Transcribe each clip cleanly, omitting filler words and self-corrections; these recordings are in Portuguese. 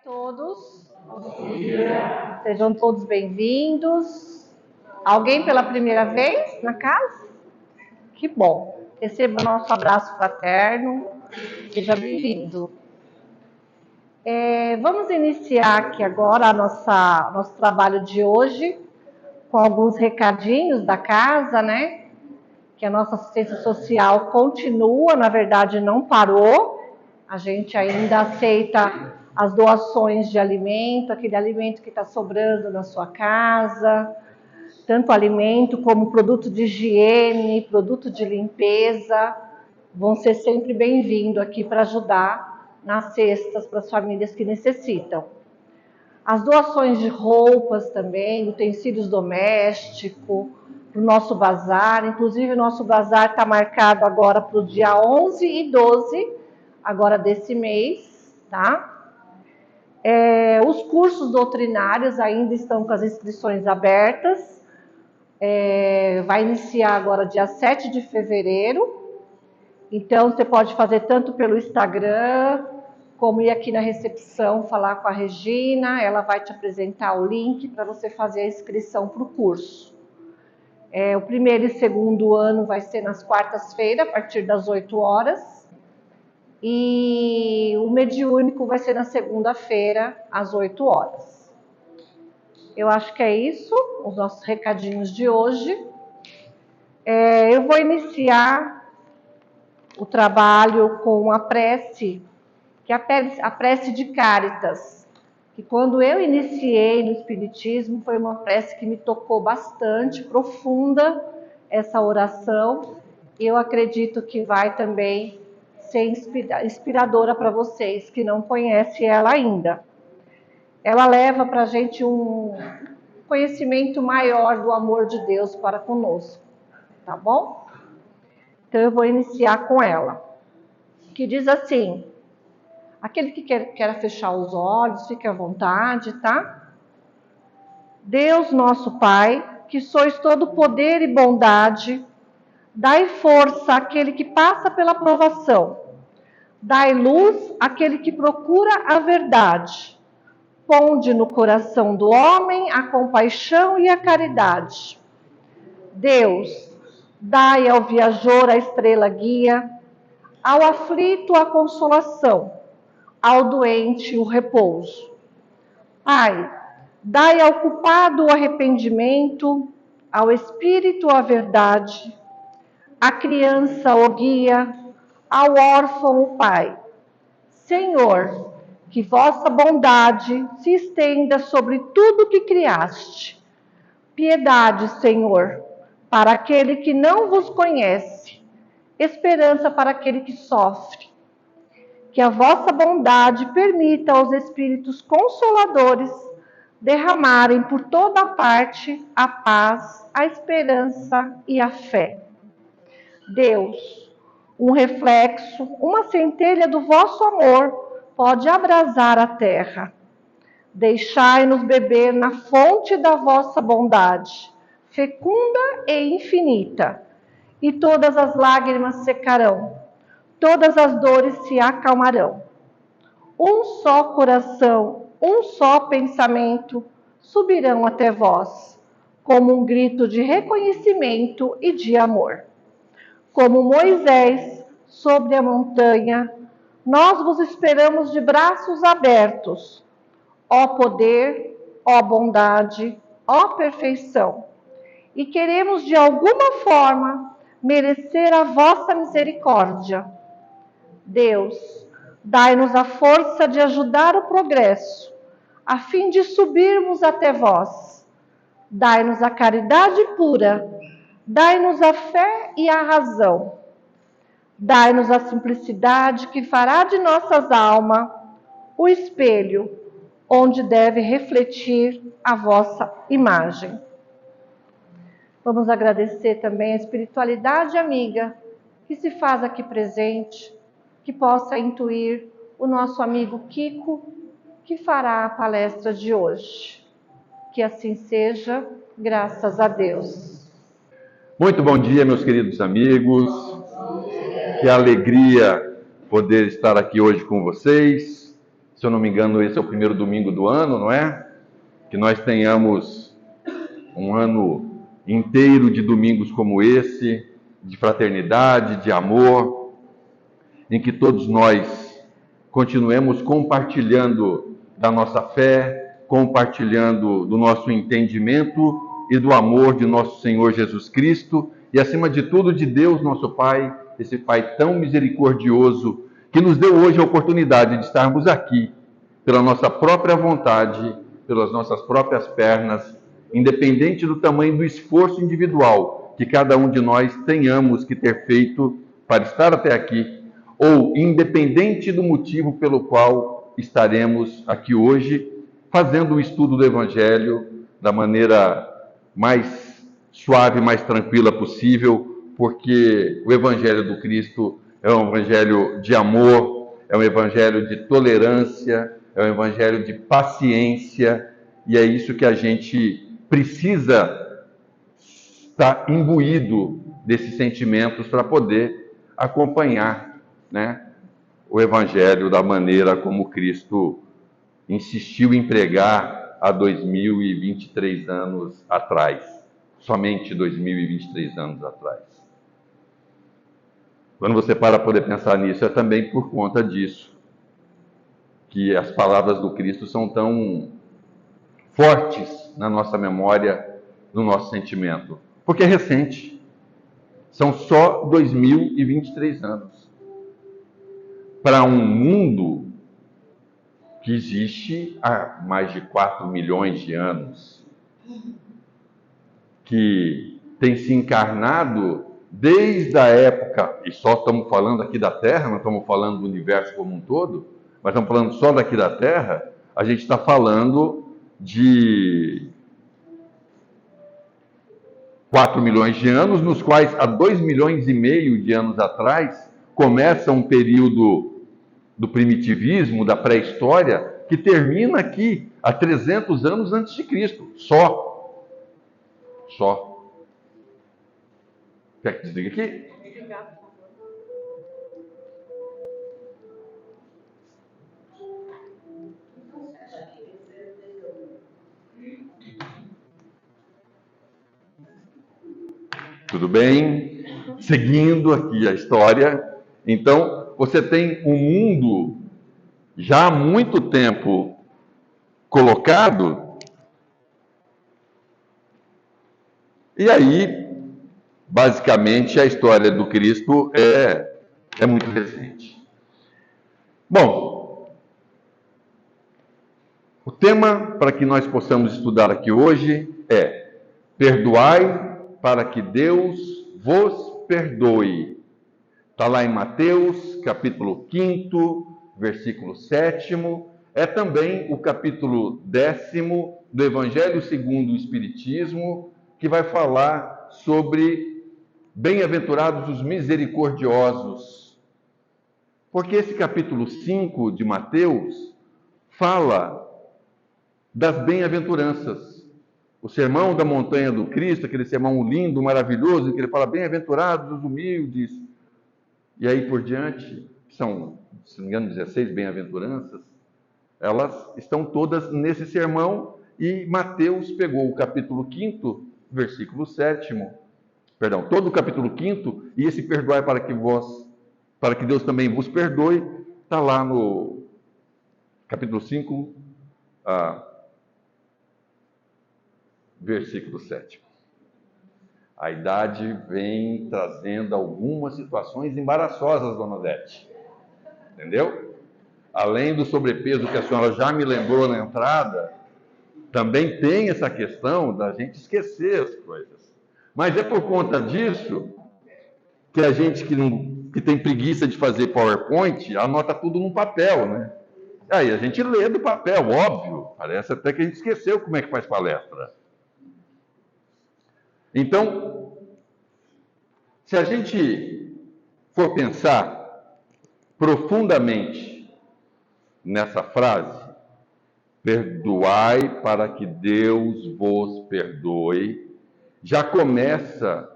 Todos, sejam todos bem-vindos. Alguém pela primeira vez na casa? Que bom. Receba nosso abraço fraterno. Seja bem-vindo. Vamos iniciar aqui agora nosso trabalho de hoje com alguns recadinhos da casa, né? Que a nossa assistência social continua, na verdade não parou. A gente ainda aceita as doações de alimento, aquele alimento que está sobrando na sua casa, tanto alimento como produto de higiene, produto de limpeza, vão ser sempre bem-vindos aqui para ajudar nas cestas para as famílias que necessitam. As doações de roupas também, utensílios domésticos, para o nosso bazar, inclusive o nosso bazar está marcado agora para o dia 11 e 12, agora desse mês, tá? Os cursos doutrinários ainda estão com as inscrições abertas, vai iniciar agora dia 7 de fevereiro, então você pode fazer tanto pelo Instagram, como ir aqui na recepção falar com a Regina, ela vai te apresentar o link para você fazer a inscrição para o curso. O primeiro e segundo ano vai ser nas quartas-feiras, a partir das 8 horas. E o mediúnico vai ser na segunda-feira, às 8 horas. Eu acho que é isso, os nossos recadinhos de hoje. Eu vou iniciar o trabalho com a prece, que é a prece de Cáritas, que quando eu iniciei no Espiritismo, foi uma prece que me tocou bastante, profunda essa oração, e eu acredito que vai também ser inspiradora para vocês que não conhecem ela ainda. Ela leva para a gente um conhecimento maior do amor de Deus para conosco, tá bom? Então eu vou iniciar com ela, que diz assim: aquele que quer fechar os olhos, fique à vontade, tá? Deus nosso Pai, que sois todo poder e bondade, dai força àquele que passa pela provação, dai luz àquele que procura a verdade, ponde no coração do homem a compaixão e a caridade. Deus, dai ao viajor a estrela guia, ao aflito a consolação, ao doente o repouso. Pai, dai ao culpado o arrependimento, ao espírito a verdade, à criança o guia, ao órfão o pai. Senhor, que vossa bondade se estenda sobre tudo que criaste. Piedade, Senhor, para aquele que não vos conhece, esperança para aquele que sofre. Que a vossa bondade permita aos espíritos consoladores derramarem por toda parte a paz, a esperança e a fé. Deus, um reflexo, uma centelha do vosso amor pode abrasar a terra. Deixai-nos beber na fonte da vossa bondade, fecunda e infinita, e todas as lágrimas secarão, todas as dores se acalmarão. Um só coração, um só pensamento subirão até vós, como um grito de reconhecimento e de amor. Como Moisés sobre a montanha, nós vos esperamos de braços abertos. Ó poder, ó bondade, ó perfeição. E queremos de alguma forma merecer a vossa misericórdia. Deus, dai-nos a força de ajudar o progresso, a fim de subirmos até vós. Dai-nos a caridade pura, dai-nos a fé e a razão. Dai-nos a simplicidade que fará de nossas almas o espelho, onde deve refletir a vossa imagem. Vamos agradecer também a espiritualidade amiga que se faz aqui presente, que possa intuir o nosso amigo Kiko, que fará a palestra de hoje. Que assim seja, graças a Deus. Muito bom dia, meus queridos amigos. Que alegria poder estar aqui hoje com vocês. se eu não me engano, esse é o primeiro domingo do ano, não é? Que nós tenhamos um ano inteiro de domingos como esse, de fraternidade, de amor, em que todos nós continuemos compartilhando da nossa fé, compartilhando do nosso entendimento e do amor de nosso Senhor Jesus Cristo e, acima de tudo, de Deus, nosso Pai, esse Pai tão misericordioso, que nos deu hoje a oportunidade de estarmos aqui, pela nossa própria vontade, pelas nossas próprias pernas, independente do tamanho do esforço individual que cada um de nós tenhamos que ter feito para estar até aqui, ou independente do motivo pelo qual estaremos aqui hoje, fazendo o estudo do Evangelho da maneira mais suave, mais tranquila possível, porque o Evangelho do Cristo é um Evangelho de amor, é um Evangelho de tolerância, é um Evangelho de paciência, e é isso que a gente precisa estar imbuído desses sentimentos para poder acompanhar, né, o Evangelho da maneira como Cristo insistiu em pregar há 2023 anos atrás, somente 2023 anos atrás. Quando você para poder pensar nisso, é também por conta disso que as palavras do Cristo são tão fortes na nossa memória, no nosso sentimento, porque é recente. São só 2023 anos. Para um mundo que existe há mais de 4 milhões de anos, que tem se encarnado desde a época, e só estamos falando aqui da Terra, não estamos falando do universo como um todo, mas estamos falando só daqui da Terra, a gente está falando de 4 milhões de anos, nos quais há 2 milhões e meio de anos atrás começa um período do primitivismo, da pré-história, que termina aqui há 300 anos antes de Cristo. Só. Quer que desligue aqui? Tudo bem? Seguindo aqui a história. Então, você tem um mundo já há muito tempo colocado, e aí, basicamente, a história do Cristo é muito recente. Bom, o tema para que nós possamos estudar aqui hoje é: perdoai para que Deus vos perdoe. Está lá em Mateus, capítulo 5, versículo 7. É também o capítulo 10 do Evangelho segundo o Espiritismo, que vai falar sobre bem-aventurados os misericordiosos. Porque esse capítulo 5 de Mateus fala das bem-aventuranças. O sermão da montanha do Cristo, aquele sermão lindo, maravilhoso, em que ele fala bem-aventurados os humildes, e aí por diante, são, se não me engano, 16 bem-aventuranças, elas estão todas nesse sermão, e Mateus pegou o capítulo 5, versículo 7, perdão, todo o capítulo 5, e esse perdoai para que Deus também vos perdoe, está lá no capítulo 5, versículo 7. A idade vem trazendo algumas situações embaraçosas, dona Odete. Entendeu? Além do sobrepeso que a senhora já me lembrou na entrada, também tem essa questão da gente esquecer as coisas. Mas é por conta disso que a gente que tem preguiça de fazer PowerPoint, anota tudo num papel, né? Aí a gente lê do papel, óbvio. Parece até que a gente esqueceu como é que faz palestra. Então, se a gente for pensar profundamente nessa frase, perdoai para que Deus vos perdoe, já começa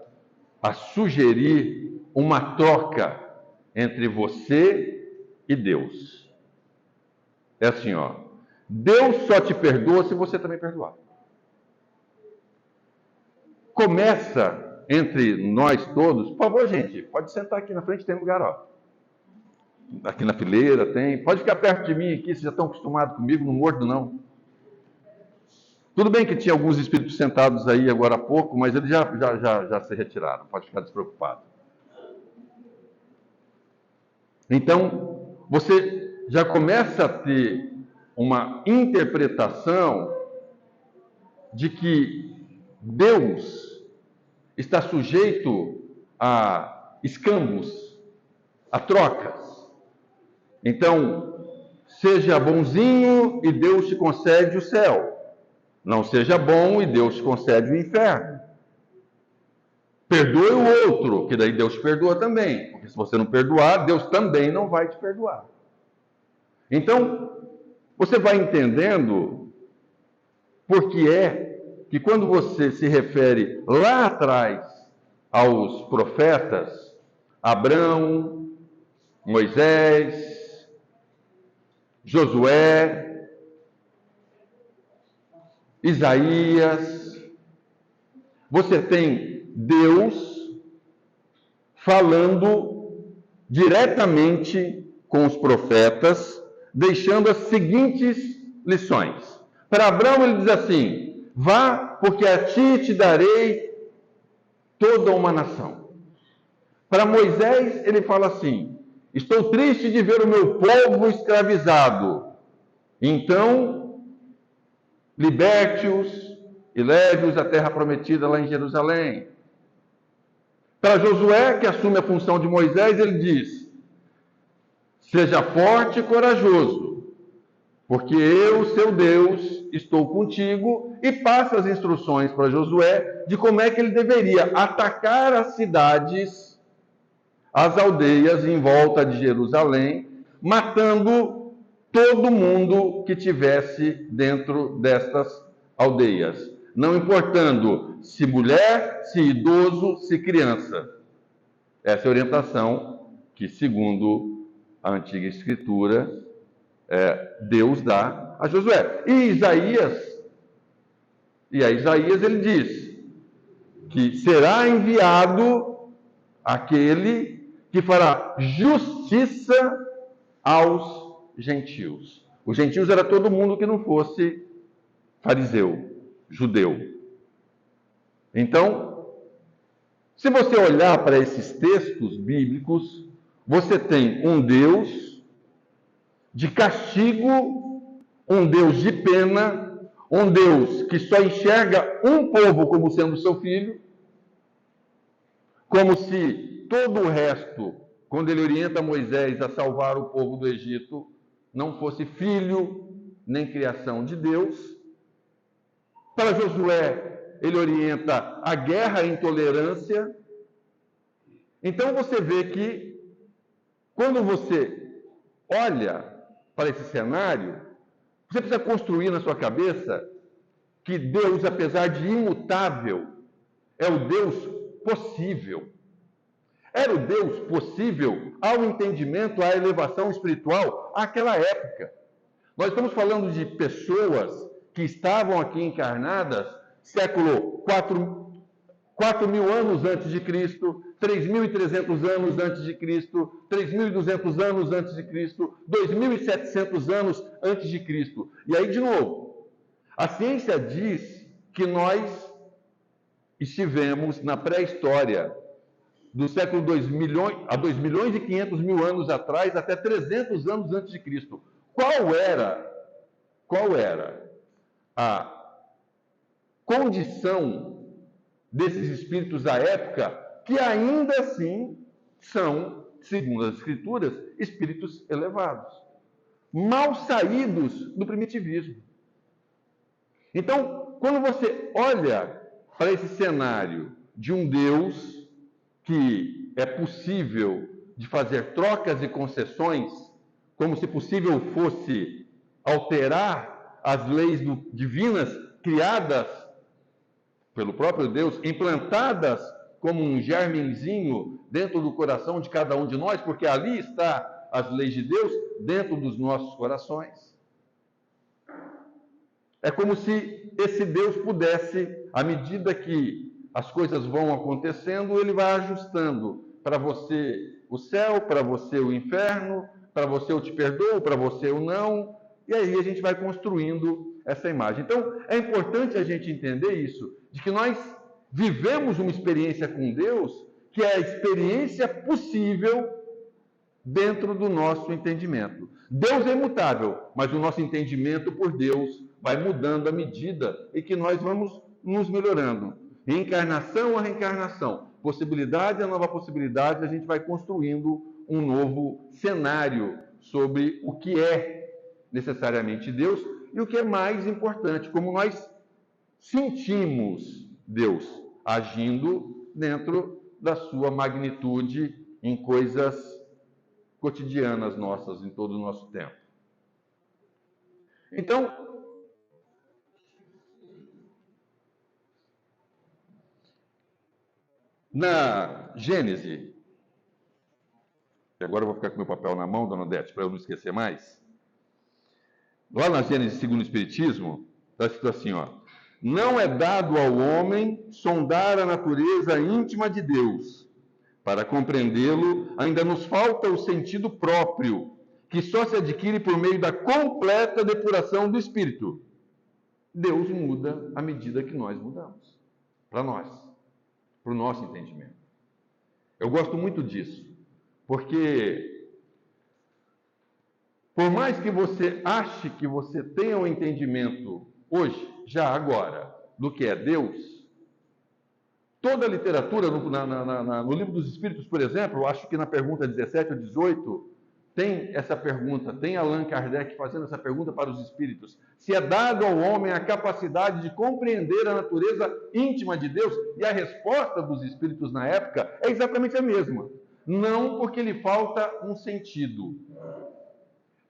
a sugerir uma troca entre você e Deus. É assim, ó. Deus só te perdoa se você também perdoar. Começa entre nós todos. Por favor, gente, pode sentar aqui na frente, tem lugar, ó. Aqui na fileira tem. Pode ficar perto de mim aqui, vocês já estão acostumados comigo, não mordo não. Tudo bem que tinha alguns espíritos sentados aí agora há pouco, mas eles já se retiraram. Pode ficar despreocupado. Então, você já começa a ter uma interpretação de que Deus está sujeito a escambos, a trocas. Então, seja bonzinho e Deus te concede o céu. Não seja bom e Deus te concede o inferno. Perdoe o outro, que daí Deus te perdoa também. Porque se você não perdoar, Deus também não vai te perdoar. Então, você vai entendendo por que é que quando você se refere lá atrás aos profetas, Abraão, Moisés, Josué, Isaías, você tem Deus falando diretamente com os profetas, deixando as seguintes lições. Para Abraão ele diz assim: vá, porque a ti te darei toda uma nação. Para Moisés ele fala assim: estou triste de ver o meu povo escravizado. Então, liberte-os e leve-os à terra prometida lá em Jerusalém. Para Josué, que assume a função de Moisés, ele diz: seja forte e corajoso, porque eu, seu Deus, estou contigo, e passa as instruções para Josué de como é que ele deveria atacar as cidades, as aldeias em volta de Jerusalém, matando todo mundo que tivesse dentro destas aldeias, não importando se mulher, se idoso, se criança. Essa é a orientação que, segundo a antiga escritura, Deus dá a Josué. E a Isaías ele diz que será enviado aquele que fará justiça aos gentios. Os gentios era todo mundo que não fosse fariseu, judeu. Então, se você olhar para esses textos bíblicos, você tem um Deus de castigo, um Deus de pena, um Deus que só enxerga um povo como sendo seu filho, como se todo o resto, quando ele orienta Moisés a salvar o povo do Egito, não fosse filho nem criação de Deus. Para Josué, ele orienta a guerra e a intolerância. Então você vê que, quando você olha para esse cenário, você precisa construir na sua cabeça que Deus, apesar de imutável, é o Deus possível. Era o Deus possível ao entendimento, à elevação espiritual àquela época. Nós estamos falando de pessoas que estavam aqui encarnadas século 4.000 anos antes de Cristo, 3.300 anos antes de Cristo, 3.200 anos antes de Cristo, 2.700 anos antes de Cristo. E aí, de novo, a ciência diz que nós estivemos na pré-história do século 2 milhões, a 2 milhões e 500 mil anos atrás, até 300 anos antes de Cristo. Qual era a condição desses espíritos da época, que ainda assim são, segundo as Escrituras, espíritos elevados, mal saídos do primitivismo? Então, quando você olha para esse cenário de um Deus que é possível de fazer trocas e concessões, como se possível fosse alterar as leis divinas criadas pelo próprio Deus, implantadas como um germenzinho dentro do coração de cada um de nós, porque ali está as leis de Deus dentro dos nossos corações. É como se esse Deus pudesse, à medida que as coisas vão acontecendo, ele vai ajustando para você o céu, para você o inferno, para você eu te perdoo, para você o não, e aí a gente vai construindo essa imagem. Então, é importante a gente entender isso, de que nós vivemos uma experiência com Deus, que é a experiência possível dentro do nosso entendimento. Deus é imutável, mas o nosso entendimento por Deus vai mudando à medida em que nós vamos nos melhorando. Reencarnação a reencarnação, possibilidade a nova possibilidade, a gente vai construindo um novo cenário sobre o que é necessariamente Deus e o que é mais importante, como nós sentimos Deus agindo dentro da sua magnitude em coisas cotidianas nossas, em todo o nosso tempo. Então, na Gênese, e agora eu vou ficar com meu papel na mão, dona Odete, para eu não esquecer mais. Lá na Gênesis, segundo o Espiritismo, está escrito assim, ó: não é dado ao homem sondar a natureza íntima de Deus. Para compreendê-lo, ainda nos falta o sentido próprio, que só se adquire por meio da completa depuração do espírito. Deus muda à medida que nós mudamos. Para nós. Para o nosso entendimento. Eu gosto muito disso. Porque, por mais que você ache que você tenha um entendimento hoje, já agora, do que é Deus, toda a literatura, no Livro dos Espíritos, por exemplo, acho que na pergunta 17 ou 18, tem essa pergunta, tem Allan Kardec fazendo essa pergunta para os espíritos. Se é dado ao homem a capacidade de compreender a natureza íntima de Deus, e a resposta dos espíritos na época é exatamente a mesma. Não, porque lhe falta um sentido.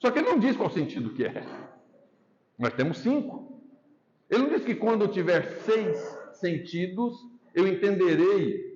Só que ele não diz qual sentido que é. Nós temos 5. Ele não diz que quando eu tiver 6 sentidos, eu entenderei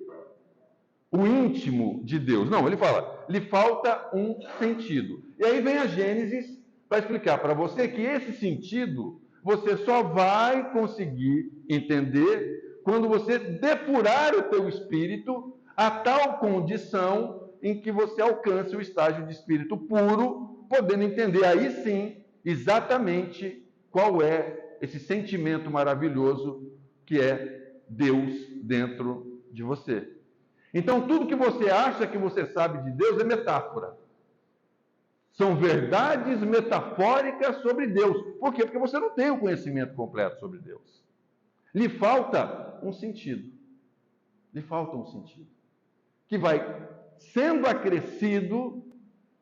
o íntimo de Deus. Não, ele fala, lhe falta um sentido. E aí vem a Gênesis para explicar para você que esse sentido você só vai conseguir entender quando você depurar o teu espírito a tal condição em que você alcance o estágio de espírito puro, podendo entender aí sim exatamente qual é esse sentimento maravilhoso que é Deus dentro de você. Então, tudo que você acha que você sabe de Deus é metáfora. São verdades metafóricas sobre Deus. Por quê? Porque você não tem o conhecimento completo sobre Deus. Lhe falta um sentido. Lhe falta um sentido. Que vai sendo acrescido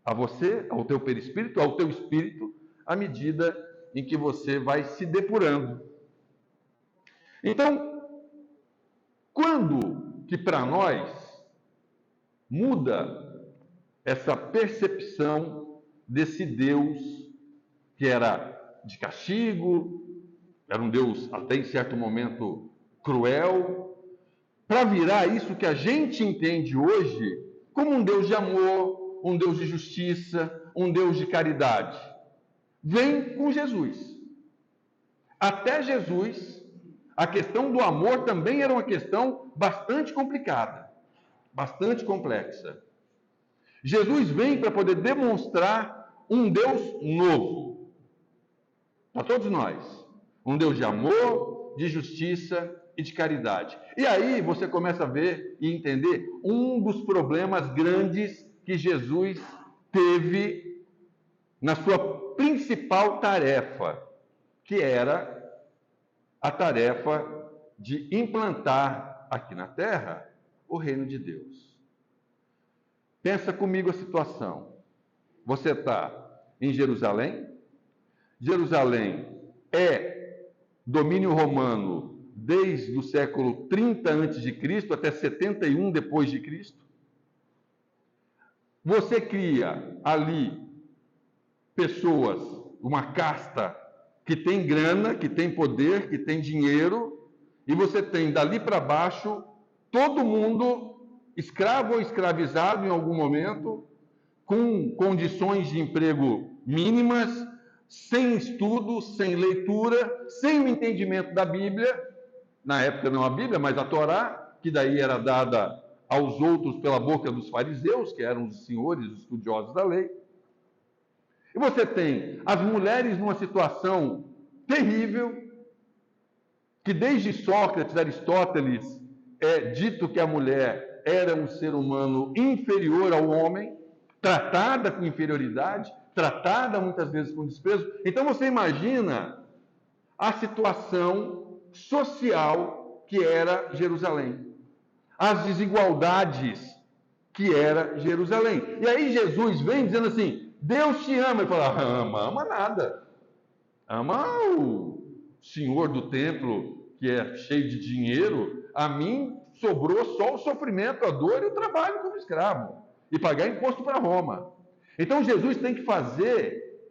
a você, ao teu perispírito, ao teu espírito, à medida em que você vai se depurando. Então, quando que para nós muda essa percepção desse Deus que era de castigo, era um Deus até em certo momento cruel, para virar isso que a gente entende hoje como um Deus de amor, um Deus de justiça, um Deus de caridade? Vem com Jesus. Até Jesus, a questão do amor também era uma questão bastante complicada, bastante complexa. Jesus vem para poder demonstrar um Deus novo para todos nós. Um Deus de amor, de justiça e de caridade. E aí você começa a ver e entender um dos problemas grandes que Jesus teve na sua principal tarefa, que era a tarefa de implantar aqui na Terra o reino de Deus. Pensa comigo a situação. Você está em Jerusalém. Jerusalém é domínio romano desde o século 30 a.C. até 71 depois de Cristo. Você cria ali pessoas, uma casta que tem grana, que tem poder, que tem dinheiro, e você tem dali para baixo todo mundo escravo ou escravizado em algum momento, com condições de emprego mínimas, sem estudo, sem leitura, sem o entendimento da Bíblia, na época não a Bíblia, mas a Torá, que daí era dada aos outros pela boca dos fariseus, que eram os senhores, os estudiosos da lei. E você tem as mulheres numa situação terrível, que desde Sócrates, Aristóteles, é dito que a mulher era um ser humano inferior ao homem, tratada com inferioridade, tratada muitas vezes com desprezo. Então você imagina a situação social que era Jerusalém, as desigualdades que era Jerusalém. E aí Jesus vem dizendo assim: Deus te ama. Ele fala: ama nada. Ama o senhor do templo, que é cheio de dinheiro. A mim sobrou só o sofrimento, a dor e o trabalho como escravo, e pagar imposto para Roma. Então Jesus tem que fazer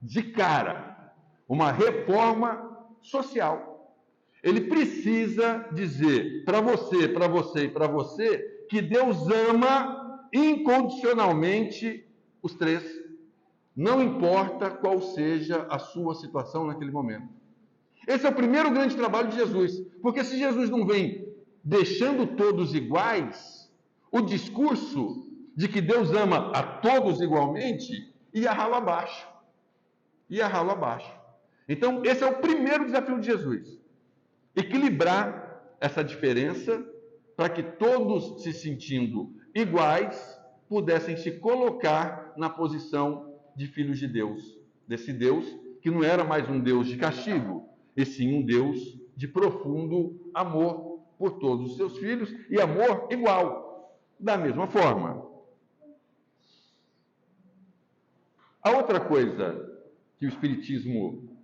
de cara uma reforma social. Ele precisa dizer para você, para você e para você que Deus ama incondicionalmente os três. Não importa qual seja a sua situação naquele momento. Esse é o primeiro grande trabalho de Jesus. Porque se Jesus não vem deixando todos iguais, o discurso de que Deus ama a todos igualmente ia ralo abaixo. Ia ralo abaixo. Então, esse é o primeiro desafio de Jesus. Equilibrar essa diferença para que todos, se sentindo iguais, pudessem se colocar na posição de filhos de Deus. Desse Deus que não era mais um Deus de castigo, e sim um Deus de profundo amor por todos os seus filhos, e amor igual, da mesma forma. A outra coisa que o Espiritismo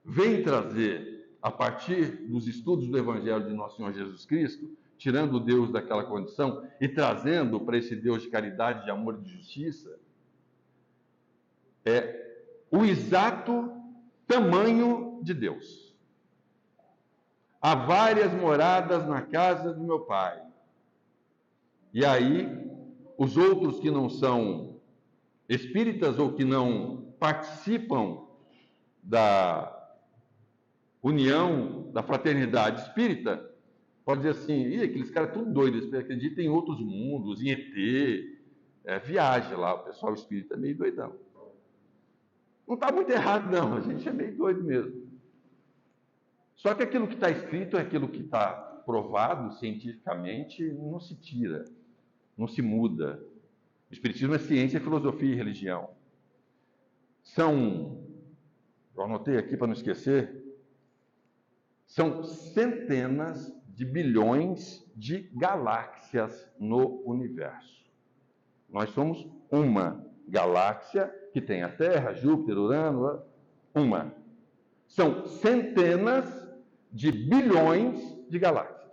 vem trazer a partir dos estudos do Evangelho de Nosso Senhor Jesus Cristo, tirando o Deus daquela condição e trazendo para esse Deus de caridade, de amor e de justiça, é o exato tamanho de Deus. Há várias moradas na casa do meu Pai. E aí, os outros que não são espíritas ou que não participam da união, da fraternidade espírita, pode dizer assim: aqueles caras tudo doidos, eles acreditam em outros mundos, em ET, viagem lá, o pessoal espírita é meio doidão. Não está muito errado, não, a gente é meio doido mesmo. Só que aquilo que está escrito é aquilo que está provado cientificamente, não se tira, não se muda. O Espiritismo é ciência, filosofia e religião. Eu anotei aqui para não esquecer, são centenas de bilhões de galáxias no universo. Nós somos uma galáxia que tem a Terra, Júpiter, Urano, uma. São centenas de bilhões de galáxias.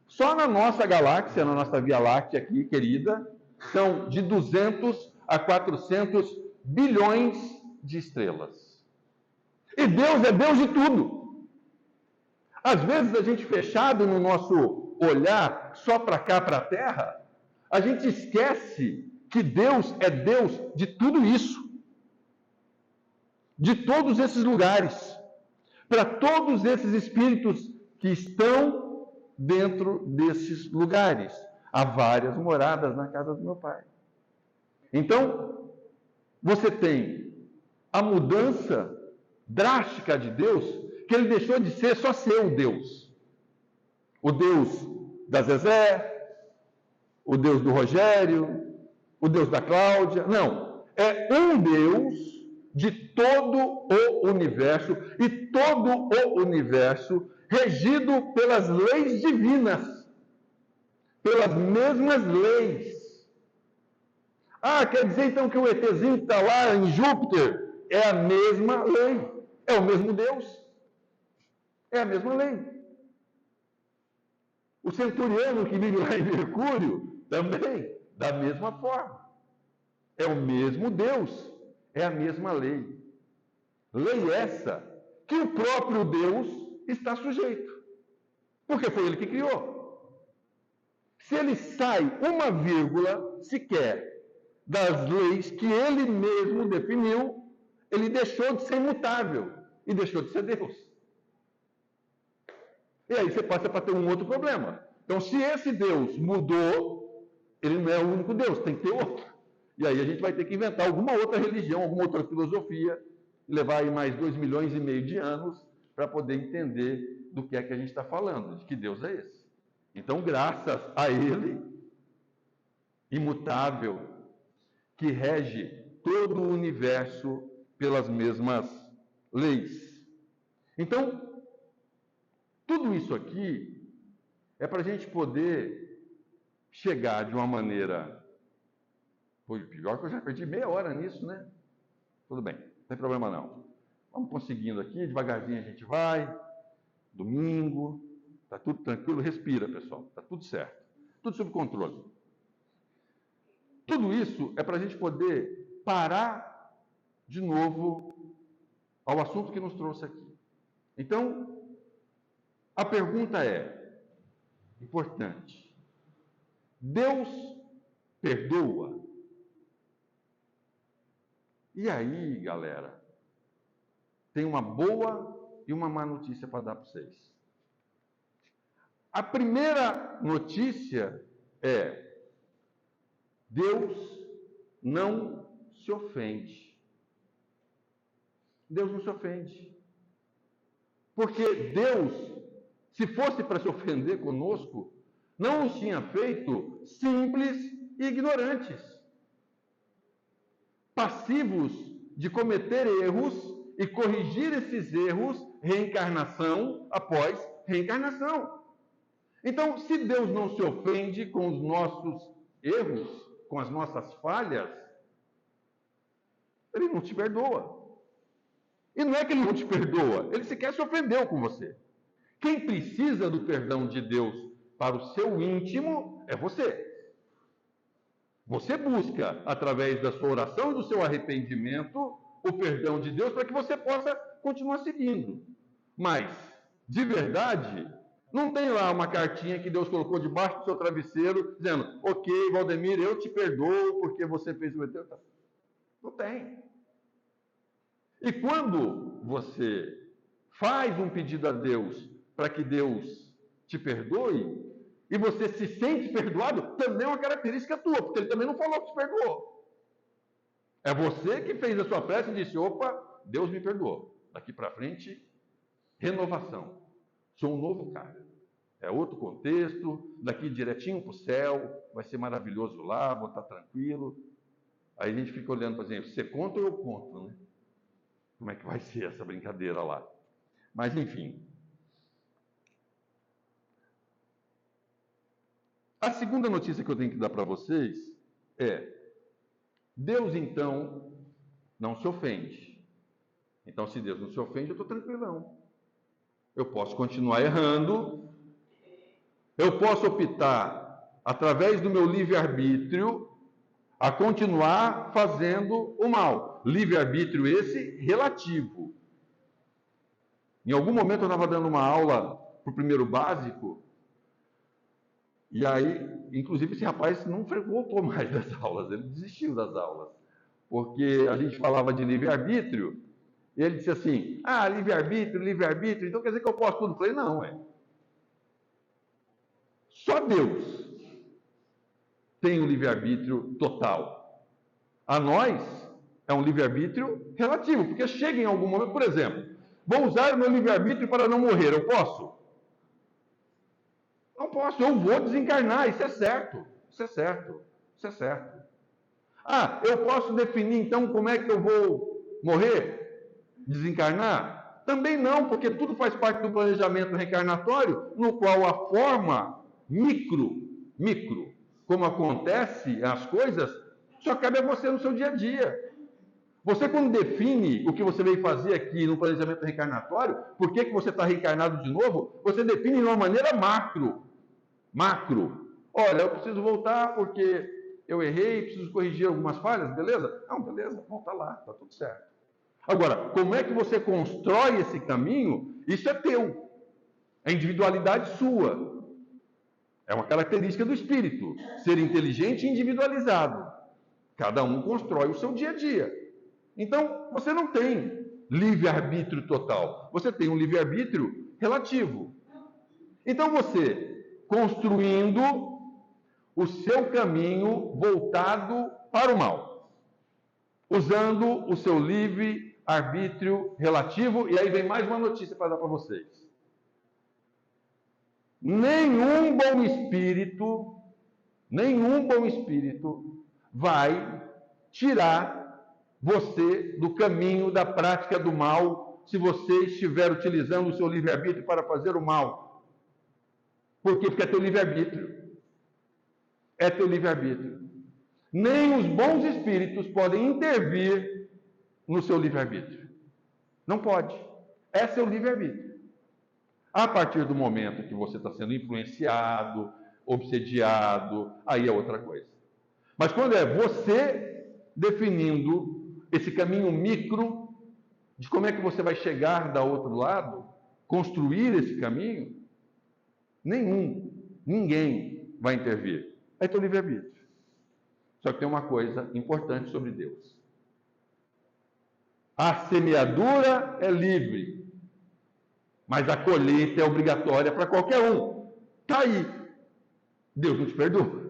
Só na nossa galáxia, na nossa Via Láctea aqui, querida, são de 200 a 400 bilhões de estrelas. E Deus é Deus de tudo. Às vezes a gente fechado no nosso olhar só para cá, para a Terra, a gente esquece que Deus é Deus de tudo isso. De todos esses lugares. Para todos esses espíritos que estão dentro desses lugares. Há várias moradas na casa do meu Pai. Então, você tem a mudança drástica de Deus, que ele deixou de ser só seu Deus. O Deus da Zezé, o Deus do Rogério, o Deus da Cláudia. Não, é um Deus de todo o universo, e todo o universo regido pelas leis divinas, pelas mesmas leis. Quer dizer então que o ETzinho que está lá em Júpiter é a mesma lei, é o mesmo Deus, é a mesma lei. O centuriano que vive lá em Mercúrio também, da mesma forma, é o mesmo Deus, é a mesma lei. Lei essa que o próprio Deus está sujeito, porque foi ele que criou. Se ele sai uma vírgula sequer das leis que ele mesmo definiu, Ele deixou de ser imutável e deixou de ser Deus. E aí você passa para ter um outro problema. Então, se esse Deus mudou, ele não é o único Deus, tem que ter outro. E aí a gente vai ter que inventar alguma outra religião, alguma outra filosofia, e levar aí mais 2,5 milhões de anos para poder entender do que é que a gente está falando, de que Deus é esse. Então, graças a Ele, imutável, que rege todo o universo pelas mesmas leis. Então, tudo isso aqui é para a gente poder chegar de uma maneira... Foi pior que eu já perdi meia hora nisso, né? Tudo bem, não tem problema não. Vamos conseguindo aqui, devagarzinho a gente vai. Domingo, está tudo tranquilo, respira, pessoal, está tudo certo. Tudo sob controle. Tudo isso é para a gente poder parar de novo ao assunto que nos trouxe aqui. Então, a pergunta é importante. Deus perdoa? E aí, galera, tem uma boa e uma má notícia para dar para vocês. A primeira notícia é: Deus não se ofende. Deus não se ofende. Porque Deus, se fosse para se ofender conosco, não nos tinha feito simples e ignorantes, passivos de cometer erros e corrigir esses erros, reencarnação após reencarnação. Então, se Deus não se ofende com os nossos erros, com as nossas falhas, Ele não te perdoa. E não é que Ele não te perdoa, Ele sequer se ofendeu com você. Quem precisa do perdão de Deus para o seu íntimo é você. Você busca, através da sua oração e do seu arrependimento, o perdão de Deus para que você possa continuar seguindo. Mas, de verdade, não tem lá uma cartinha que Deus colocou debaixo do seu travesseiro, dizendo: ok, Valdemir, eu te perdoo porque você fez o meu. Não tem. E quando você faz um pedido a Deus para que Deus te perdoe, e você se sente perdoado, também é uma característica tua, porque Ele também não falou que te perdoou. É você que fez a sua prece e disse: opa, Deus me perdoou. Daqui para frente, renovação. Sou um novo cara. É outro contexto, daqui direitinho para o céu, vai ser maravilhoso lá, vou estar tranquilo. Aí a gente fica olhando, por exemplo, você conta ou eu conto, né? Como é que vai ser essa brincadeira lá? Mas, enfim. A segunda notícia que eu tenho que dar para vocês é: Deus, então, não se ofende. Então, se Deus não se ofende, eu estou tranquilão. Eu posso continuar errando. Eu posso optar, através do meu livre-arbítrio, a continuar fazendo o mal. Livre-arbítrio esse relativo. Em algum momento eu estava dando uma aula para o primeiro básico, e aí, inclusive, esse rapaz não voltou mais das aulas, ele desistiu das aulas, porque a gente falava de livre-arbítrio, e ele disse assim: ah, livre-arbítrio, então quer dizer que eu posso tudo? Eu falei: não, só Deus tem um livre-arbítrio total. A nós é um livre-arbítrio relativo, porque chega em algum momento, por exemplo, vou usar o meu livre-arbítrio para não morrer, eu posso? Não posso, eu vou desencarnar, isso é certo, isso é certo, isso é certo. Ah, eu posso definir então como é que eu vou morrer? Desencarnar? Também não, porque tudo faz parte do planejamento reencarnatório, no qual a forma micro, como acontece as coisas, só cabe a você no seu dia a dia. Você, quando define o que você veio fazer aqui no planejamento reencarnatório, por que você está reencarnado de novo, você define de uma maneira macro. Olha, eu preciso voltar porque eu errei, preciso corrigir algumas falhas, beleza? Não, beleza, volta lá, está tudo certo. Agora, como é que você constrói esse caminho? Isso é teu. É individualidade sua. É uma característica do espírito, ser inteligente e individualizado. Cada um constrói o seu dia a dia. Então, você não tem livre-arbítrio total. Você tem um livre-arbítrio relativo. Então, você, construindo o seu caminho voltado para o mal, usando o seu livre-arbítrio relativo, e aí vem mais uma notícia para dar para vocês. Nenhum bom espírito vai tirar você do caminho da prática do mal se você estiver utilizando o seu livre-arbítrio para fazer o mal. Por quê? Porque é teu livre-arbítrio. É teu livre-arbítrio. Nem os bons espíritos podem intervir no seu livre-arbítrio. Não pode. É seu livre-arbítrio. A partir do momento que você está sendo influenciado, obsediado, aí é outra coisa. Mas quando é você definindo esse caminho micro de como é que você vai chegar do outro lado, construir esse caminho, ninguém vai intervir. É teu livre-arbítrio. Só que tem uma coisa importante sobre Deus. A semeadura é livre, mas a colheita é obrigatória para qualquer um. Está aí. Deus não te perdoa.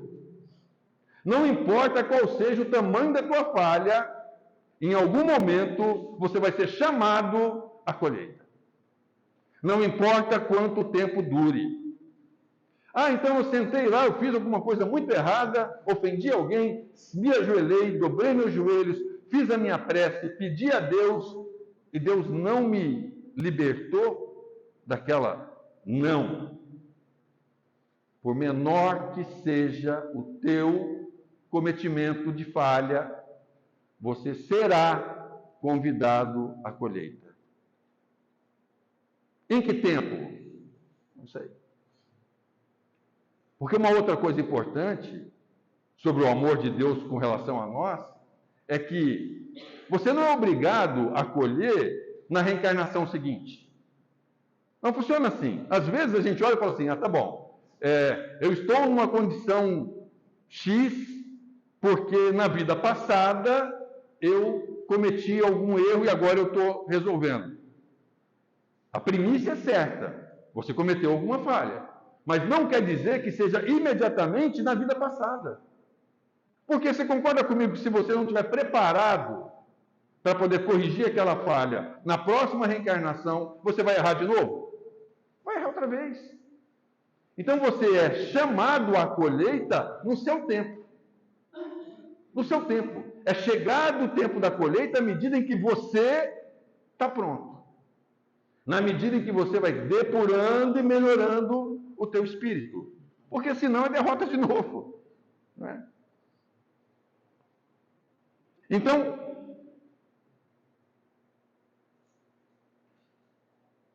Não importa qual seja o tamanho da tua falha, em algum momento você vai ser chamado à colheita. Não importa quanto tempo dure. Ah, então eu sentei lá, eu fiz alguma coisa muito errada, ofendi alguém, me ajoelhei, dobrei meus joelhos, fiz a minha prece, pedi a Deus, e Deus não me libertou daquela não. Por menor que seja o teu cometimento de falha, você será convidado à colheita. Em que tempo? Não sei. Porque uma outra coisa importante sobre o amor de Deus com relação a nós é que você não é obrigado a colher na reencarnação seguinte. Não funciona assim. Às vezes a gente olha e fala assim, tá bom, eu estou numa condição X porque na vida passada eu cometi algum erro e agora eu estou resolvendo. A primícia é certa, você cometeu alguma falha. Mas não quer dizer que seja imediatamente na vida passada. Porque você concorda comigo que se você não estiver preparado para poder corrigir aquela falha, na próxima reencarnação, você vai errar de novo? Vai errar outra vez. Então você é chamado à colheita no seu tempo. No seu tempo. É chegado o tempo da colheita à medida em que você está pronto. Na medida em que você vai depurando e melhorando o teu espírito. Porque senão é derrota de novo. Não é? Então,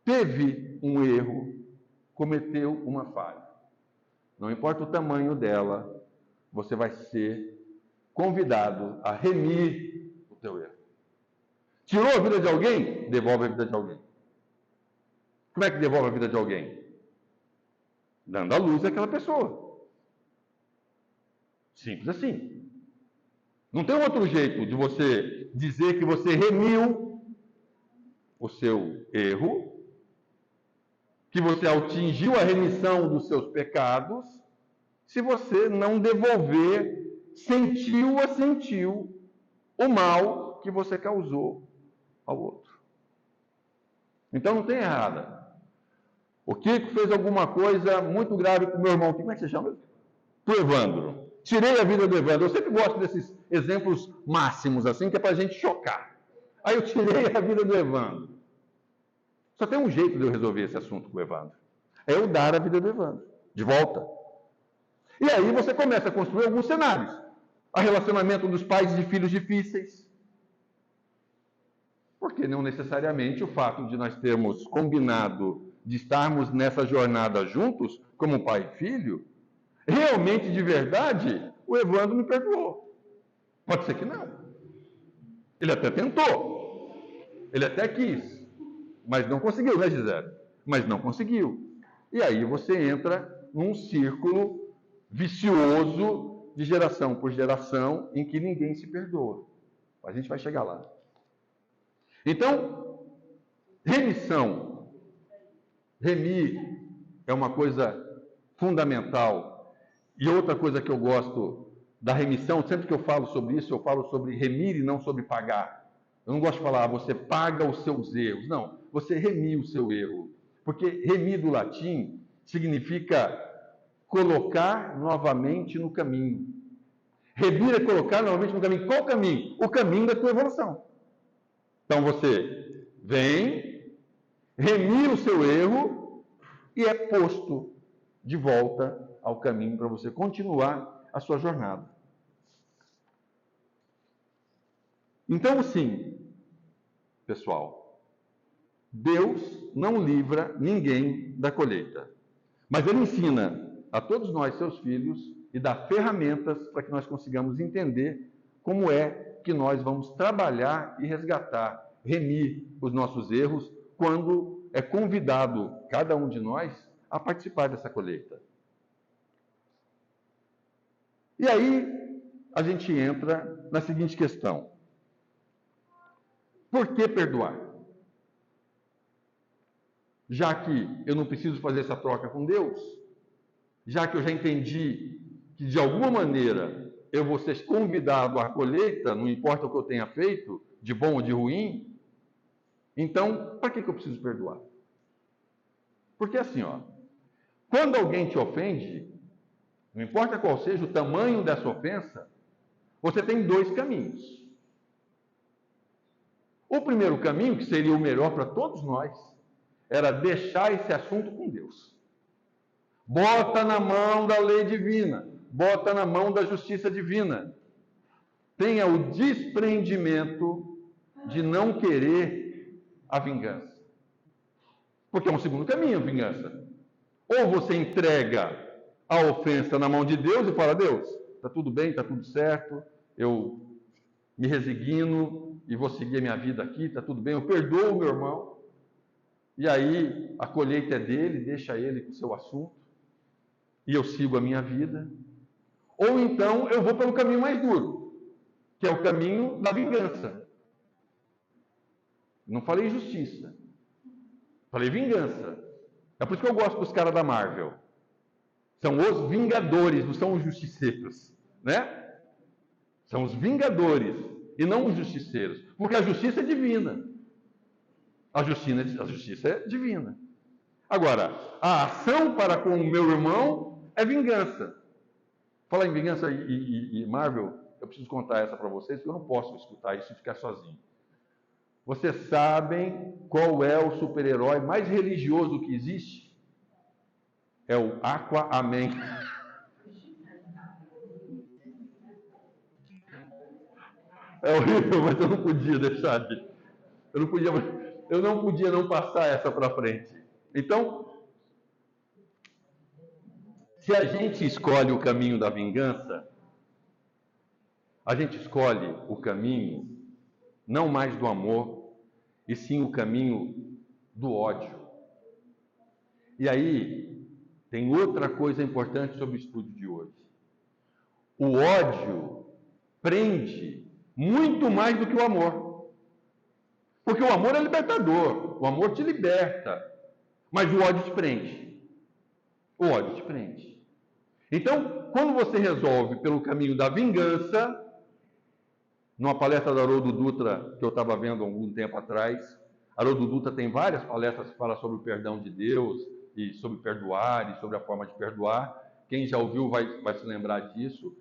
teve um erro, cometeu uma falha. Não importa o tamanho dela, você vai ser convidado a remir o teu erro. Tirou a vida de alguém? Devolve a vida de alguém. Como é que devolve a vida de alguém? Dando a luz àquela pessoa. Simples assim. Não tem outro jeito de você dizer que você remiu o seu erro, que você atingiu a remissão dos seus pecados, se você não devolver, sentiu o mal que você causou ao outro. Então não tem errada. O Kiko fez alguma coisa muito grave com o meu irmão. Como é que você chama? Pro Evandro. Tirei a vida do Evandro. Eu sempre gosto desses exemplos máximos, assim, que é para a gente chocar. Aí eu tirei a vida do Evandro. Só tem um jeito de eu resolver esse assunto com o Evandro. É eu dar a vida do Evandro. De volta. E aí você começa a construir alguns cenários. A relacionamento dos pais de filhos difíceis. Porque não necessariamente o fato de nós termos combinado de estarmos nessa jornada juntos, como pai e filho, realmente, de verdade, o Evandro me perdoou. Pode ser que não. Ele até tentou. Ele até quis. Mas não conseguiu, né, Gisele? Mas não conseguiu. E aí você entra num círculo vicioso de geração por geração em que ninguém se perdoa. A gente vai chegar lá. Então, remissão. Remir é uma coisa fundamental. E outra coisa que eu gosto da remissão, sempre que eu falo sobre isso, eu falo sobre remir e não sobre pagar. Eu não gosto de falar, você paga os seus erros. Não, você remir o seu erro. Porque remir do latim significa colocar novamente no caminho. Remir é colocar novamente no caminho. Qual caminho? O caminho da tua evolução. Então você vem, remir o seu erro e é posto de volta ao caminho para você continuar a sua jornada. Então, sim, pessoal, Deus não livra ninguém da colheita, mas Ele ensina a todos nós, seus filhos, e dá ferramentas para que nós consigamos entender como é que nós vamos trabalhar e resgatar, remir os nossos erros quando é convidado cada um de nós a participar dessa colheita. E aí a gente entra na seguinte questão: por que perdoar? Já que eu não preciso fazer essa troca com Deus, já que eu já entendi que de alguma maneira eu vou ser convidado à colheita, não importa o que eu tenha feito, de bom ou de ruim, então para que eu preciso perdoar? Porque assim, quando alguém te ofende, não importa qual seja o tamanho dessa ofensa, você tem dois caminhos. O primeiro caminho, que seria o melhor para todos nós, era deixar esse assunto com Deus. Bota na mão da lei divina, bota na mão da justiça divina. Tenha o desprendimento de não querer a vingança. Porque é um segundo caminho a vingança. Ou você entrega a ofensa na mão de Deus e fala: Deus, está tudo bem, está tudo certo, eu me resigno e vou seguir a minha vida aqui, está tudo bem, eu perdoo o meu irmão. E aí a colheita é dele, deixa ele com o seu assunto, e eu sigo a minha vida. Ou então eu vou pelo caminho mais duro, que é o caminho da vingança. Não falei justiça, falei vingança. É por isso que eu gosto dos caras da Marvel. São os vingadores, não são os justiceiros, né? São os vingadores e não os justiceiros, porque a justiça é divina. A justiça é divina. Agora, a ação para com o meu irmão é vingança. Falar em vingança e Marvel, eu preciso contar essa para vocês, porque eu não posso escutar isso e ficar sozinho. Vocês sabem qual é o super-herói mais religioso que existe? É o Aquaman. É horrível, mas eu não podia deixar de... Eu não podia não passar essa para frente. Então, se a gente escolhe o caminho da vingança, a gente escolhe o caminho não mais do amor, e sim o caminho do ódio. E aí, tem outra coisa importante sobre o estudo de hoje. O ódio prende muito mais do que o amor. Porque o amor é libertador, o amor te liberta, mas o ódio te prende. O ódio te prende. Então, quando você resolve pelo caminho da vingança, numa palestra do Haroldo Dutra, que eu estava vendo há algum tempo atrás, Haroldo Dutra tem várias palestras que falam sobre o perdão de Deus, e sobre perdoar, e sobre a forma de perdoar. Quem já ouviu vai se lembrar disso.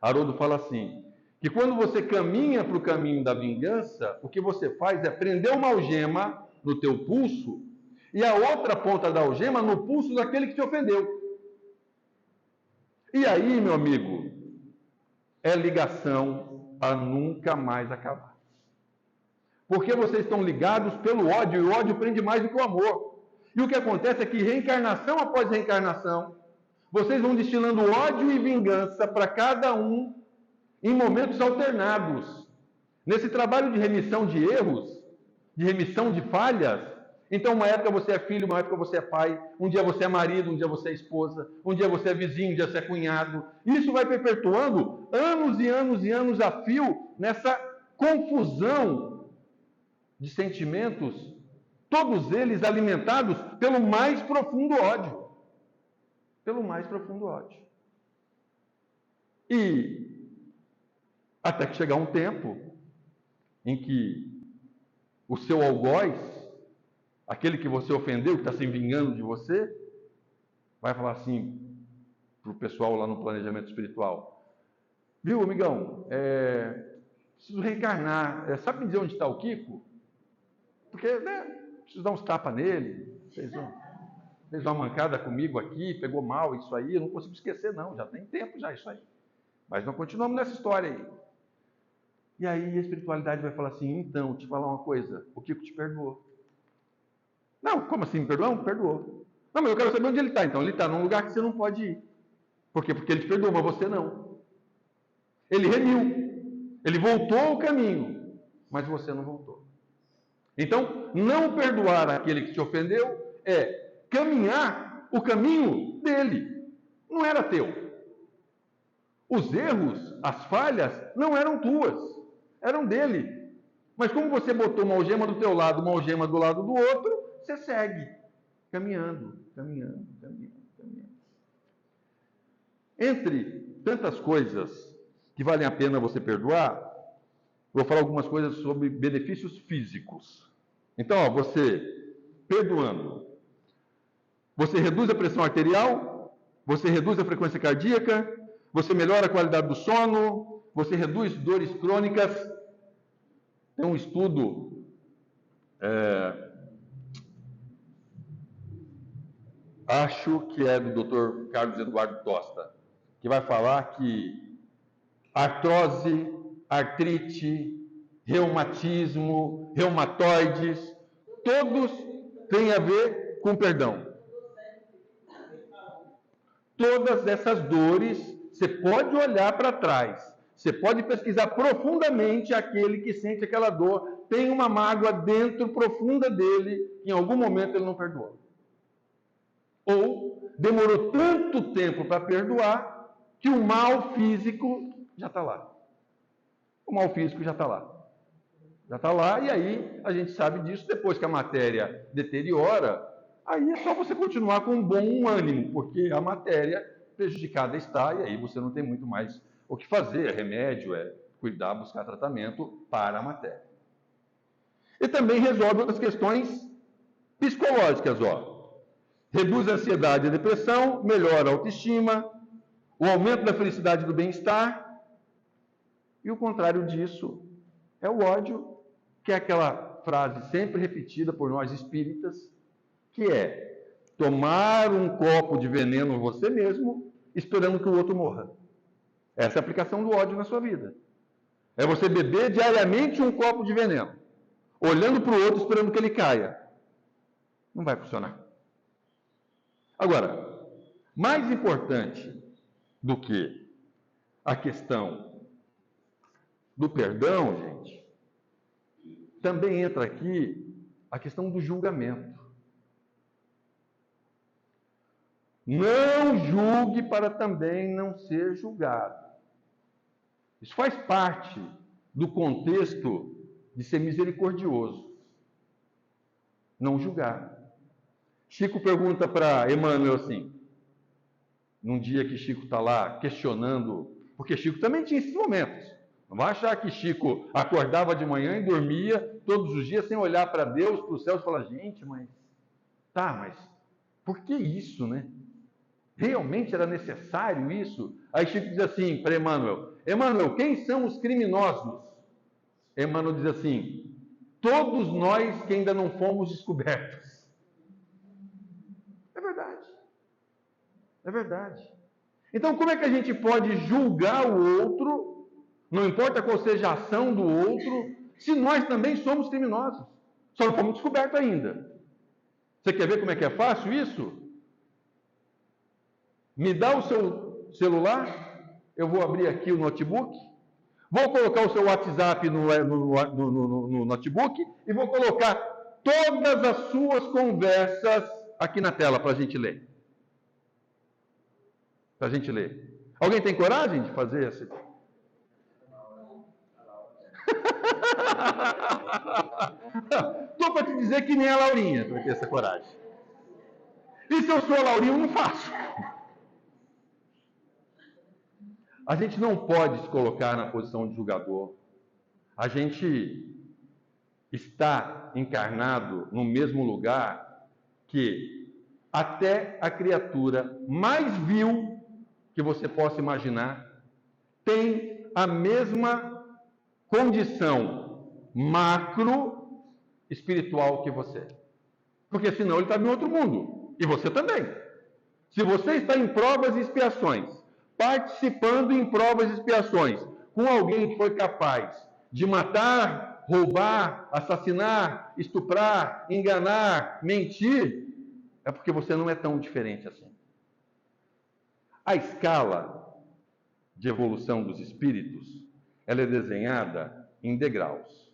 Haroldo fala assim, que quando você caminha para o caminho da vingança, o que você faz é prender uma algema no teu pulso e a outra ponta da algema no pulso daquele que te ofendeu. E aí, meu amigo, é ligação para nunca mais acabar. Porque vocês estão ligados pelo ódio, e o ódio prende mais do que o amor. E o que acontece é que reencarnação após reencarnação, vocês vão destilando ódio e vingança para cada um em momentos alternados. Nesse trabalho de remissão de erros, de remissão de falhas, então uma época você é filho, uma época você é pai, um dia você é marido, um dia você é esposa, um dia você é vizinho, um dia você é cunhado. Isso vai perpetuando anos e anos e anos a fio nessa confusão de sentimentos, todos eles alimentados pelo mais profundo ódio. Pelo mais profundo ódio. E até que chegar um tempo em que o seu algoz, aquele que você ofendeu, que está se vingando de você, vai falar assim para o pessoal lá no planejamento espiritual: viu, amigão, preciso reencarnar. Sabe me dizer onde está o Kiko? Porque, preciso dar uns tapas nele. Fez uma mancada comigo aqui, pegou mal isso aí. Eu não consigo esquecer, não. Já tem tempo já isso aí. Mas nós continuamos nessa história aí. E aí a espiritualidade vai falar assim: então, te falar uma coisa, o Kiko te perdoou. Não, como assim? Me perdoou? Não, perdoou. Não, mas eu quero saber onde ele está. Então, ele está num lugar que você não pode ir. Por quê? Porque ele te perdoou, mas você não. Ele remiu. Ele voltou ao caminho, mas você não voltou. Então, não perdoar aquele que te ofendeu é caminhar o caminho dele. Não era teu. Os erros, as falhas, não eram tuas. Eram dele. Mas como você botou uma algema do teu lado, uma algema do lado do outro, você segue. Caminhando. Entre tantas coisas que valem a pena você perdoar, vou falar algumas coisas sobre benefícios físicos. Então, você perdoando, você reduz a pressão arterial, você reduz a frequência cardíaca, você melhora a qualidade do sono, você reduz dores crônicas. Tem um estudo acho que é do Dr. Carlos Eduardo Tosta, que vai falar que artrose, artrite, reumatismo, reumatoides, todos têm a ver com perdão. Todas essas dores, você pode olhar para trás, você pode pesquisar profundamente aquele que sente aquela dor, tem uma mágoa dentro profunda dele, que em algum momento ele não perdoou. Ou demorou tanto tempo para perdoar, que o mal físico já está lá. O mal físico já está lá. Já está lá, e aí a gente sabe disso, depois que a matéria deteriora, aí é só você continuar com um bom ânimo, porque a matéria prejudicada está, e aí você não tem muito mais o que fazer. Remédio, cuidar, buscar tratamento para a matéria. E também resolve outras questões psicológicas, reduz a ansiedade e a depressão, melhora a autoestima, o aumento da felicidade e do bem-estar, e o contrário disso é o ódio, que é aquela frase sempre repetida por nós espíritas, que é tomar um copo de veneno você mesmo, esperando que o outro morra. Essa é a aplicação do ódio na sua vida. É você beber diariamente um copo de veneno, olhando para o outro esperando que ele caia. Não vai funcionar. Agora, mais importante do que a questão do perdão, gente, também entra aqui a questão do julgamento. Não julgue para também não ser julgado. Isso faz parte do contexto de ser misericordioso. Não julgar. Chico pergunta para Emmanuel assim, num dia que Chico está lá questionando, porque Chico também tinha esses momentos. Não vai achar que Chico acordava de manhã e dormia todos os dias sem olhar para Deus, para o céu e falar: gente, mas por que isso, né? Realmente era necessário isso? Aí Chico diz assim para Emmanuel: Emmanuel, quem são os criminosos? Emmanuel diz assim: todos nós que ainda não fomos descobertos. É verdade. É verdade. Então, como é que a gente pode julgar o outro, não importa qual seja a ação do outro, se nós também somos criminosos? Só não fomos descobertos ainda. Você quer ver como é que é fácil isso? Me dá o seu celular, eu vou abrir aqui o notebook, vou colocar o seu WhatsApp no notebook e vou colocar todas as suas conversas aqui na tela para a gente ler. Para a gente ler. Alguém tem coragem de fazer isso? Estou para te dizer que nem a Laurinha para ter essa coragem. E se eu sou a Laurinha, eu não faço. A gente não pode se colocar na posição de julgador. A gente está encarnado no mesmo lugar que até a criatura mais vil que você possa imaginar tem a mesma condição macro espiritual que você. Porque senão ele está em outro mundo. E você também. Se você está em provas e expiações, participando em provas e expiações, com alguém que foi capaz de matar, roubar, assassinar, estuprar, enganar, mentir, é porque você não é tão diferente assim. A escala de evolução dos espíritos, ela é desenhada em degraus.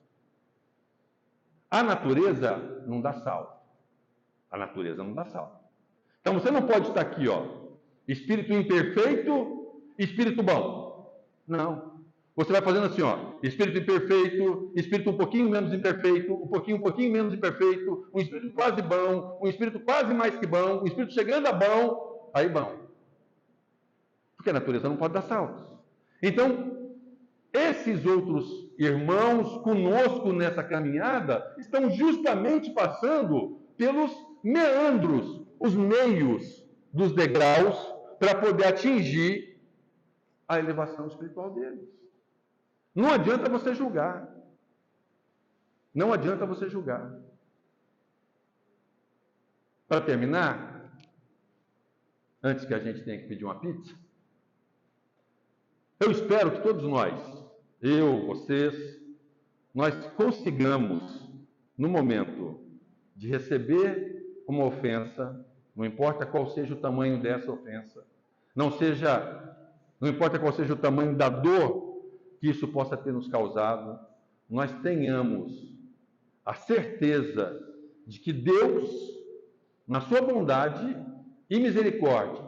A natureza não dá salto. A natureza não dá salto. Então você não pode estar aqui, ó, espírito imperfeito, espírito bom. Não. Você vai fazendo assim, ó, espírito imperfeito, espírito um pouquinho menos imperfeito, um pouquinho menos imperfeito, um espírito quase bom, um espírito quase mais que bom, um espírito chegando a bom, aí bom. Porque a natureza não pode dar saltos. Então, esses outros irmãos conosco nessa caminhada estão justamente passando pelos meandros, os meios dos degraus para poder atingir a elevação espiritual deles. Não adianta você julgar. Não adianta você julgar. Para terminar, antes que a gente tenha que pedir uma pizza, eu espero que todos nós, eu, vocês, nós consigamos, no momento de receber uma ofensa, não importa qual seja o tamanho dessa ofensa, não importa qual seja o tamanho da dor que isso possa ter nos causado, nós tenhamos a certeza de que Deus, na sua bondade e misericórdia,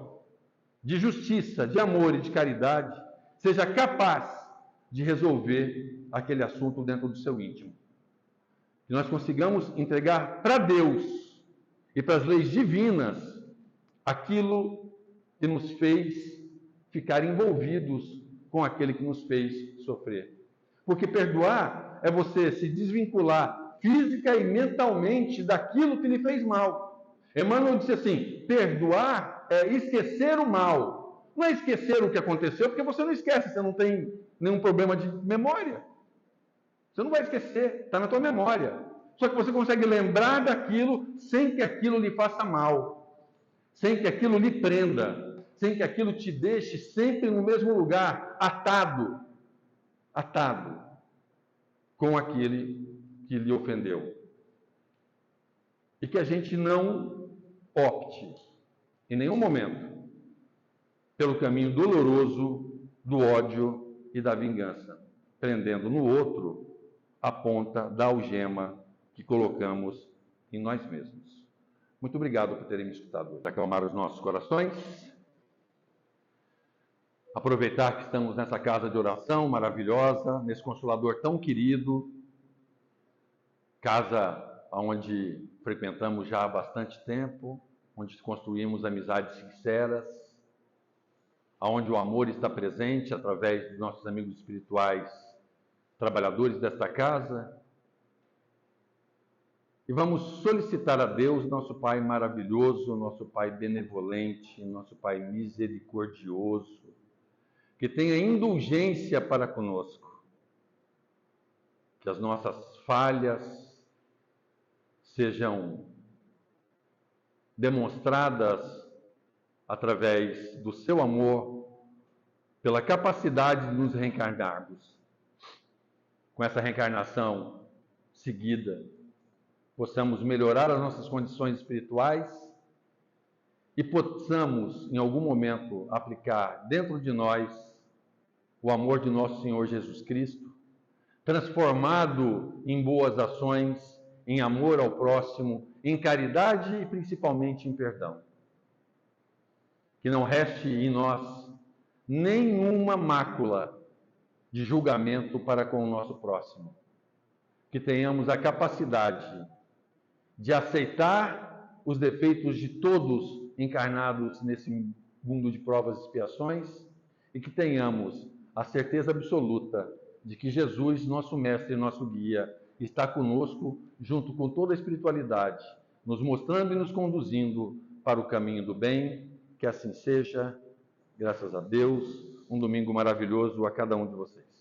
de justiça, de amor e de caridade, seja capaz de resolver aquele assunto dentro do seu íntimo. Que nós consigamos entregar para Deus e para as leis divinas aquilo que nos fez ficar envolvidos com aquele que nos fez sofrer. Porque perdoar é você se desvincular física e mentalmente daquilo que lhe fez mal. Emmanuel disse assim: perdoar é esquecer o mal. Não é esquecer o que aconteceu, porque você não esquece, você não tem nenhum problema de memória. Você não vai esquecer, está na tua memória. Só que você consegue lembrar daquilo sem que aquilo lhe faça mal, sem que aquilo lhe prenda, sem que aquilo te deixe sempre no mesmo lugar, atado com aquele que lhe ofendeu. E que a gente não opte, em nenhum momento, pelo caminho doloroso do ódio e da vingança, prendendo no outro a ponta da algema que colocamos em nós mesmos. Muito obrigado por terem me escutado. Acalmar os nossos corações. Aproveitar que estamos nessa casa de oração maravilhosa, nesse Consolador tão querido, casa onde frequentamos já há bastante tempo, onde construímos amizades sinceras, onde o amor está presente através dos nossos amigos espirituais, trabalhadores desta casa. E vamos solicitar a Deus, nosso Pai maravilhoso, nosso Pai benevolente, nosso Pai misericordioso, que tenha indulgência para conosco, que as nossas falhas sejam demonstradas através do seu amor, pela capacidade de nos reencarnarmos. Com essa reencarnação seguida, possamos melhorar as nossas condições espirituais e possamos, em algum momento, aplicar dentro de nós o amor de nosso Senhor Jesus Cristo, transformado em boas ações, em amor ao próximo, em caridade e principalmente em perdão. Que não reste em nós nenhuma mácula de julgamento para com o nosso próximo. que tenhamos a capacidade de aceitar os defeitos de todos encarnados nesse mundo de provas e expiações e que tenhamos a certeza absoluta de que Jesus, nosso mestre e nosso guia, está conosco junto com toda a espiritualidade, nos mostrando e nos conduzindo para o caminho do bem. Que assim seja, graças a Deus. Um domingo maravilhoso a cada um de vocês.